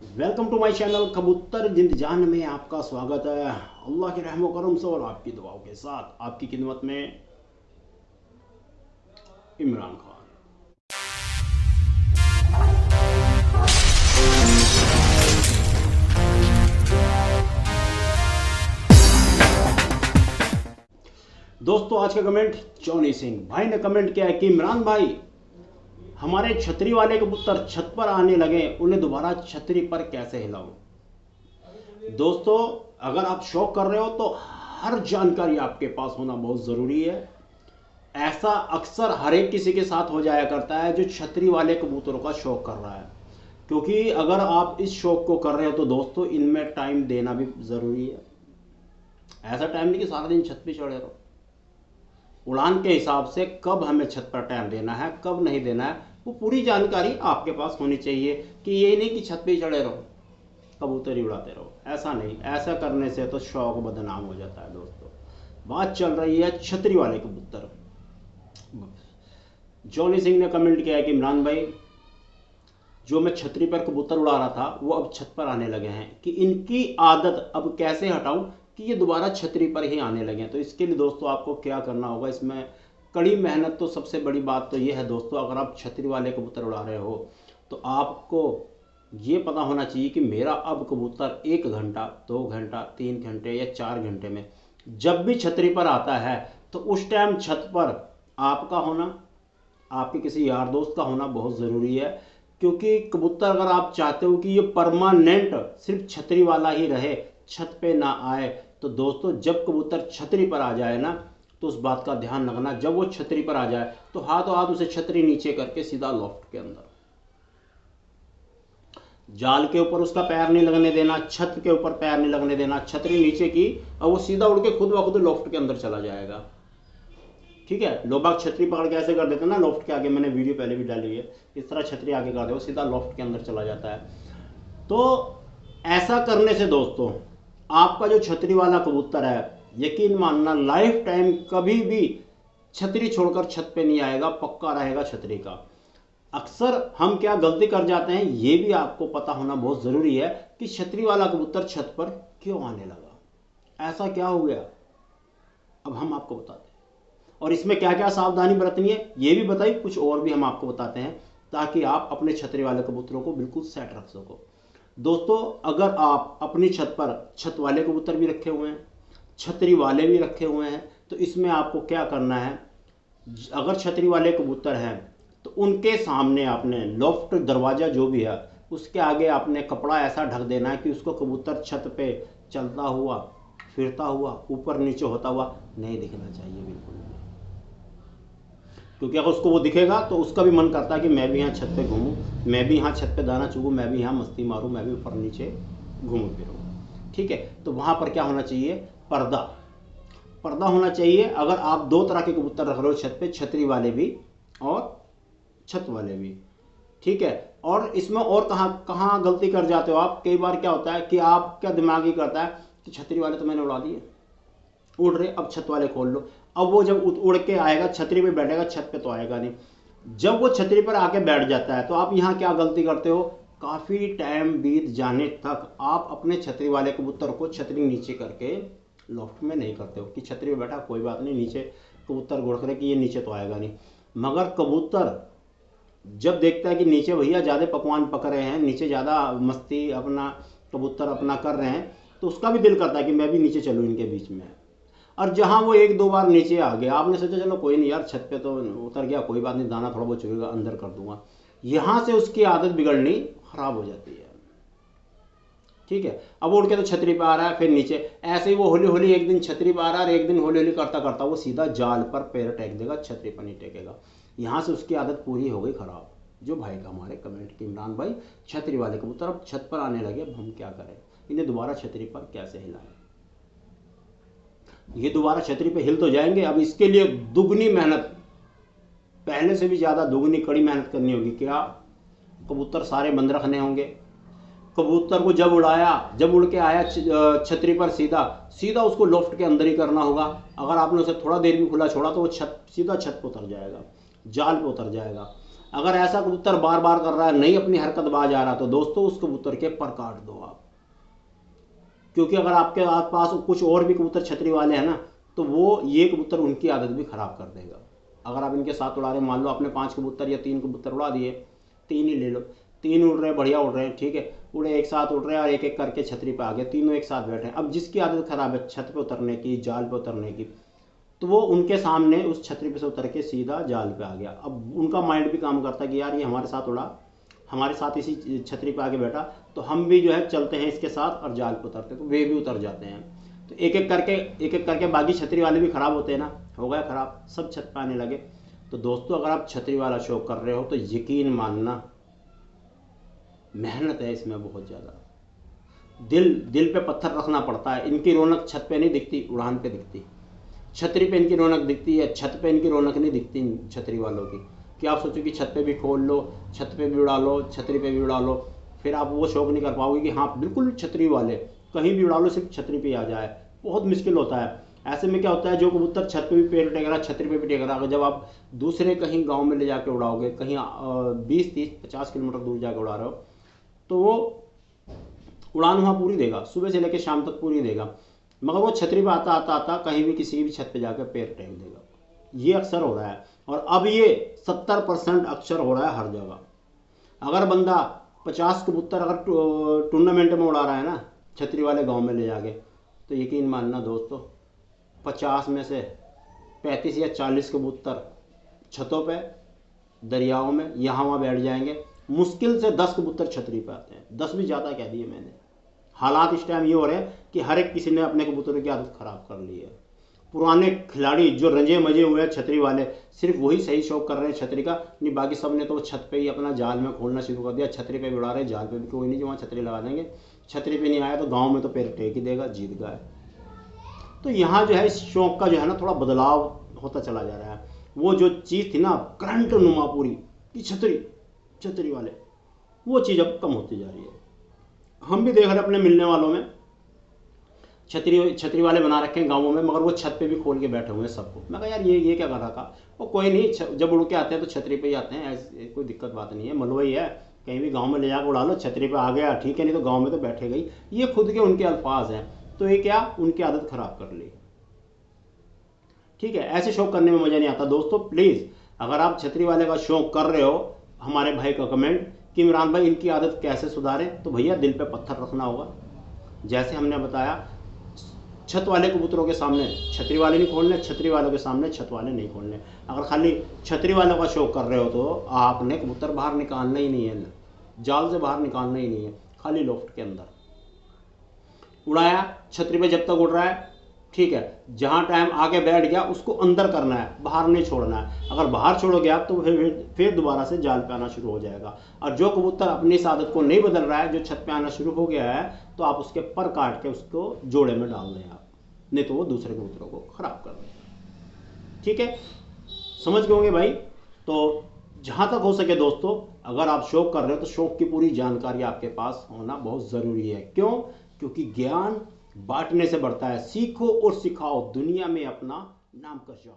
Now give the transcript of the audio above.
Welcome to my channel कबूतर जिंदजान में आपका स्वागत है। अल्लाह के रहमो करम से और आपकी दुआओं के साथ आपकी खिदमत में इमरान खान। दोस्तों आज का कमेंट जॉनी सिंह भाई ने कमेंट किया है कि इमरान भाई हमारे छतरी वाले कबूतर छत पर आने लगे, उन्हें दोबारा छतरी पर कैसे हिलाऊं। दोस्तों अगर आप शौक कर रहे हो तो हर जानकारी आपके पास होना बहुत ज़रूरी है। ऐसा अक्सर हर एक किसी के साथ हो जाया करता है जो छतरी वाले कबूतरों का शौक कर रहा है, क्योंकि अगर आप इस शौक को कर रहे हो तो दोस्तों इनमें टाइम देना भी ज़रूरी है। ऐसा टाइम नहीं कि सारा दिन छत पे चढ़े रहो। उड़ान के हिसाब से कब हमें छत पर टाइम देना है, कब नहीं देना है, वो पूरी जानकारी आपके पास होनी चाहिए। कि ये नहीं कि छत पे ही चढ़े रहो कबूतर ही उड़ाते रहो, ऐसा नहीं। ऐसा करने से तो शौक बदनाम हो जाता है। दोस्तों बात चल रही है छतरी वाले कबूतर। जॉनी सिंह ने कमेंट किया है कि इमरान भाई जो मैं छतरी पर कबूतर उड़ा रहा था वो अब छत पर आने लगे हैं, कि इनकी आदत अब कैसे हटाऊं कि ये दोबारा छतरी पर ही आने लगे हैं। तो इसके लिए दोस्तों आपको क्या करना होगा, इसमें कड़ी मेहनत। तो सबसे बड़ी बात तो ये है दोस्तों, अगर आप छतरी वाले कबूतर उड़ा रहे हो तो आपको ये पता होना चाहिए कि मेरा अब कबूतर 1 घंटा 2 घंटा 3 घंटे या 4 घंटे में जब भी छतरी पर आता है तो उस टाइम छत पर आपका होना, आपके किसी यार दोस्त का होना बहुत ज़रूरी है। क्योंकि कबूतर अगर आप चाहते हो कि ये परमानेंट सिर्फ छतरी वाला ही रहे, छत पे ना आए, तो दोस्तों जब कबूतर छतरी पर आ जाए ना तो उस बात का ध्यान रखना, जब वो छतरी पर आ जाए तो हाथों हाथ उसे छतरी नीचे करके सीधा लॉफ्ट के अंदर, जाल के ऊपर उसका पैर नहीं लगने देना, छत के ऊपर पैर नहीं लगने देना, छतरी नीचे की और वो सीधा उड़ के खुद ब खुद लॉफ्ट के अंदर चला जाएगा। ठीक है, लोग बाग छतरी पकड़ के ऐसे कर देते हैं ना लॉफ्ट के आगे, मैंने वीडियो पहले भी डाली है, इस तरह छतरी आगे कर दो सीधा लॉफ्ट के अंदर चला जाता है। तो ऐसा करने से दोस्तों आपका जो छतरी वाला कबूतर है, यकीन मानना लाइफ टाइम कभी भी छतरी छोड़कर छत पे नहीं आएगा, पक्का रहेगा छतरी का। अक्सर हम क्या गलती कर जाते हैं ये भी आपको पता होना बहुत ज़रूरी है कि छतरी वाला कबूतर छत पर क्यों आने लगा, ऐसा क्या हो गया, अब हम आपको बताते हैं। और इसमें क्या क्या सावधानी बरतनी है ये भी बताइए, कुछ और भी हम आपको बताते हैं ताकि आप अपने छतरी वाले कबूतरों को बिल्कुल सेट रख सको। दोस्तों अगर आप अपनी छत पर छत वाले कबूतर भी रखे हुए हैं, छतरी वाले भी रखे हुए हैं, तो इसमें आपको क्या करना है, अगर छतरी वाले कबूतर हैं तो उनके सामने आपने लॉफ्ट दरवाज़ा जो भी है उसके आगे आपने कपड़ा ऐसा ढक देना है कि उसको कबूतर छत पे चलता हुआ फिरता हुआ ऊपर नीचे होता हुआ नहीं दिखना चाहिए, बिल्कुल भी। क्योंकि अगर उसको वो दिखेगा तो उसका भी मन करता है कि मैं भी यहाँ छत पे घूमूं, मैं भी यहाँ छत पे दाना चुगूँ, मैं भी यहाँ मस्ती मारूं, मैं भी ऊपर नीचे घूमूं फिरूँ। ठीक है, तो वहाँ पर क्या होना चाहिए, पर्दा, पर्दा होना चाहिए। अगर आप 2 तरह के कबूतर रख रहे हो छत पे, छतरी वाले भी और छत वाले भी। ठीक है, और इसमें और कहाँ कहाँ गलती कर जाते हो आप, कई बार क्या होता है कि आपका दिमाग ही करता है कि छतरी वाले तो मैंने उड़ा दिए, उड़ रहे, अब छत वाले खोल लो। अब वो जब उड़ के आएगा छतरी पे बैठेगा, छत पे तो आएगा नहीं। जब वो छतरी पर आके बैठ जाता है तो आप यहाँ क्या गलती करते हो, काफ़ी टाइम बीत जाने तक आप अपने छतरी वाले कबूतर को छतरी नीचे करके लॉफ्ट में नहीं करते हो कि छतरी पे बैठा कोई बात नहीं, नीचे कबूतर घुड़क रहे कि ये नीचे तो आएगा नहीं। मगर कबूतर जब देखता है कि नीचे भैया ज़्यादा पकवान पक रहे हैं, नीचे ज़्यादा मस्ती अपना कबूतर अपना कर रहे हैं, तो उसका भी दिल करता है कि मैं भी नीचे चलूँ इनके बीच में। और जहाँ वो 1-2 बार नीचे आ गया, आपने सोचा चलो कोई नहीं यार छत पे तो उतर गया, कोई बात नहीं, दाना थोड़ा बहुत चुगेगा अंदर कर दूंगा, यहाँ से उसकी आदत बिगड़नी खराब हो जाती है। ठीक है, अब उड़ के तो छतरी पे आ रहा है, फिर नीचे, ऐसे ही वो होली होली एक दिन छतरी पे आ रहा है और एक दिन होली होली करता करता वो सीधा जाल पर पैर टेक देगा, छतरी पर नहीं टेकेगा। यहाँ से उसकी आदत पूरी हो गई खराब। जो भाई का हमारे कमेंट कि इमरान भाई छतरी वाले कबूतर अब छत पर आने लगे, अब हम क्या करें, इन्हें दोबारा छतरी पर कैसे हिलाएं। ये दोबारा छतरी पे हिल तो जाएंगे, अब इसके लिए दुगनी मेहनत, पहले से भी ज़्यादा दुगनी कड़ी मेहनत करनी होगी। क्या, कबूतर सारे बंद रखने होंगे, कबूतर को जब उड़ाया, जब उड़ के आया छतरी पर सीधा सीधा उसको लॉफ्ट के अंदर ही करना होगा। अगर आपने उसे थोड़ा देर भी खुला छोड़ा तो वो सीधा छत पर उतर जाएगा, जाल पे उतर जाएगा। अगर ऐसा कबूतर बार बार कर रहा है, नहीं अपनी हरकत बाज आ रहा, तो दोस्तों उस कबूतर के पर काट दो आप। क्योंकि अगर आपके आसपास कुछ और भी कबूतर छतरी वाले हैं ना, तो वो ये कबूतर उनकी आदत भी खराब कर देगा। अगर आप इनके साथ उड़ा रहे, मान लो आपने 5 कबूतर या 3 कबूतर उड़ा दिए, 3 ही ले लो, 3 उड़ रहे, बढ़िया उड़ रहे हैं, ठीक है, उड़े एक साथ उड़ रहे हैं और एक एक करके छतरी पे आ गए, तीनों एक साथ बैठे हैं। अब जिसकी आदत खराब है छत पे उतरने की, जाल पे उतरने की, तो वो उनके सामने उस छतरी पे से उतर के सीधा जाल पे आ गया। अब उनका माइंड भी काम करता है कि यार ये हमारे साथ उड़ा, हमारे साथ इसी छतरी पे आके बैठा, तो हम भी जो है चलते हैं इसके साथ और जाल पे उतरते, तो वे भी उतर जाते हैं। तो एक एक करके बाकी छतरी वाले भी खराब होते हैं ना, हो गया खराब, सब छत पे आने लगे। तो दोस्तों अगर आप छतरी वाला शो कर रहे हो तो यकीन मानना मेहनत है इसमें बहुत ज़्यादा, दिल पे पत्थर रखना पड़ता है। इनकी रौनक छत पे नहीं दिखती, उड़ान पे दिखती। छतरी पे इनकी रौनक दिखती है, छत पे इनकी रौनक नहीं दिखती छतरी वालों की। कि आप सोचो कि छत पे भी खोल लो, छत पे भी उड़ा लो, छतरी पे भी उड़ा लो, फिर आप वो शौक नहीं कर पाओगे कि हाँ बिल्कुल छतरी वाले कहीं भी उड़ा लो, सिर्फ छतरी पे आ जाए, बहुत मुश्किल होता है। ऐसे में क्या होता है, जो कबूतर छत पे भी पैर टेक रहा, छतरी पे भी टेक रहा, जब आप दूसरे कहीं गाँव में ले जाके उड़ाओगे, कहीं 20-30-50 किलोमीटर दूर जाकर उड़ा रहे हो, तो वो उड़ान वहाँ पूरी देगा, सुबह से लेकर शाम तक पूरी देगा, मगर वो छतरी पे आता आता आता कहीं भी किसी भी छत पे जाकर पैर टेक देगा। ये अक्सर हो रहा है, और अब ये 70% अक्सर हो रहा है हर जगह। अगर बंदा 50 कबूतर अगर टूर्नामेंट में उड़ा रहा है ना छतरी वाले गांव में ले जाके, तो यकीन मानना दोस्तों 50 में से 35 या 40 कबूतर छतों पे, दरियाओं में, यहाँ वहाँ बैठ जाएंगे। मुश्किल से 10 कबूतर छतरी पे आते हैं, 10 भी ज़्यादा कह दिए मैंने। हालात इस टाइम ये हो रहे हैं कि हर एक किसी ने अपने कबूतरों की आदत खराब कर ली है। पुराने खिलाड़ी जो रंजे मजे हुए हैं छतरी वाले, सिर्फ वही सही शौक कर रहे हैं छतरी का, नहीं बाकी सब ने तो छत पे ही अपना जाल में खोलना शुरू कर दिया। छतरी पे भी उड़ा रहे, जाल पे भी कोई नहीं जो वहाँ छतरी लगा देंगे। छतरी पे नहीं आया तो गाँव में तो पैर टेक ही देगा, जीत गया। तो यहाँ जो है इस शौक का जो है ना थोड़ा बदलाव होता चला जा रहा है। वो जो चीज़ थी ना करंट नुमा पूरी कि छतरी वाले, वो चीज़ अब कम होती जा रही है। हम भी देख रहे हैं अपने मिलने वालों में छतरी वाले बना रखे हैं गाँवों में, मगर वो छत पे भी खोल के बैठे हुए हैं सबको। मैं कहा यार ये क्या कर रखा। वो कोई नहीं, जब उड़ के आते हैं तो छतरी पे ही आते हैं, ऐसी कोई दिक्कत बात नहीं है, मलवई है, कहीं भी गांव में ले जाकर उड़ा लो, छतरी पे आ गया ठीक है, नहीं तो गांव में तो बैठे गई। ये खुद के उनके अल्फाज हैं, तो ये क्या उनकी आदत खराब कर ली। ठीक है, ऐसे शौक करने में मज़ा नहीं आता दोस्तों। प्लीज़ अगर आप छतरी वाले का शौक कर रहे हो, हमारे भाई का कमेंट कि इमरान भाई इनकी आदत कैसे सुधारें, तो भैया दिल पे पत्थर रखना होगा। जैसे हमने बताया, छत वाले कबूतरों के सामने छतरी वाले नहीं खोलने, छतरी वालों के सामने छत वाले नहीं खोलने। अगर खाली छतरी वालों का शौक कर रहे हो तो आपने कबूतर बाहर निकालना ही नहीं है, जाल से बाहर निकालना ही नहीं है, खाली लॉफ्ट के अंदर उड़ाया, छतरी पे जब तक उड़ रहा है ठीक है, जहाँ टाइम आके बैठ गया उसको अंदर करना है, बाहर नहीं छोड़ना है। अगर बाहर छोड़ोगे आप तो फिर दोबारा से जाल पे आना शुरू हो जाएगा। और जो कबूतर अपनी इस आदत को नहीं बदल रहा है, जो छत पे आना शुरू हो गया है, तो आप उसके पर काट के उसको जोड़े में डाल दें आप, नहीं तो वो दूसरे कबूतरों को खराब कर देगा। ठीक है, समझ गए होंगे भाई। तो जहाँ तक हो सके दोस्तों, अगर आप शौक कर रहे हो तो शौक की पूरी जानकारी आपके पास होना बहुत ज़रूरी है। क्यों? क्योंकि ज्ञान बांटने से बढ़ता है। सीखो और सिखाओ, दुनिया में अपना नाम कर जाओ।